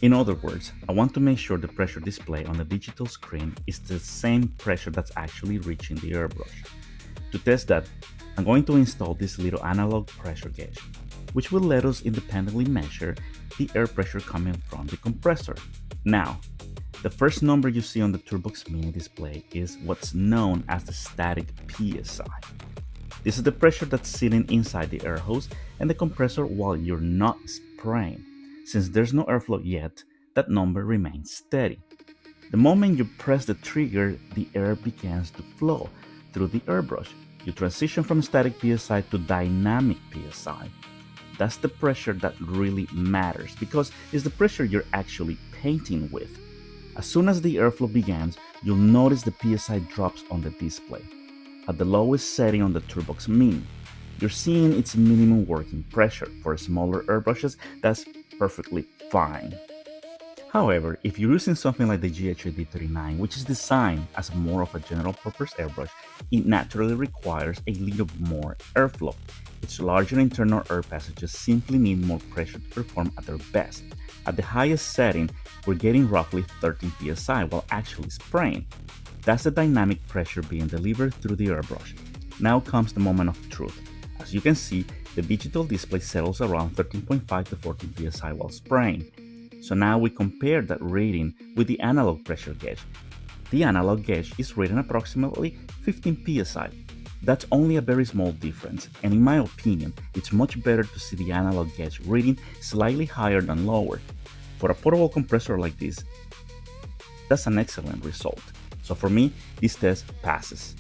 In other words, I want to make sure the pressure display on the digital screen is the same pressure that's actually reaching the airbrush. To test that, I'm going to install this little analog pressure gauge, which will let us independently measure the air pressure coming from the compressor. Now, the first number you see on the TurboX Mini display is what's known as the static PSI. This is the pressure that's sitting inside the air hose and the compressor while you're not spraying. Since there's no airflow yet, that number remains steady. The moment you press the trigger, the air begins to flow through the airbrush. You transition from static PSI to dynamic PSI. That's the pressure that really matters because it's the pressure you're actually painting with. As soon as the airflow begins, you'll notice the PSI drops on the display. At the lowest setting on the TurboX Mini, you're seeing its minimum working pressure. For smaller airbrushes, that's perfectly fine. However, if you're using something like the GH8D39, which is designed as more of a general-purpose airbrush, it naturally requires a little more airflow. Its larger internal air passages simply need more pressure to perform at their best. At the highest setting, we're getting roughly 13 psi while actually spraying. That's the dynamic pressure being delivered through the airbrush. Now comes the moment of truth. As you can see, the digital display settles around 13.5 to 14 psi while spraying. So now we compare that reading with the analog pressure gauge. The analog gauge is reading approximately 15 psi. That's only a very small difference, and in my opinion, it's much better to see the analog gauge reading slightly higher than lower. For a portable compressor like this, that's an excellent result. So for me, this test passes.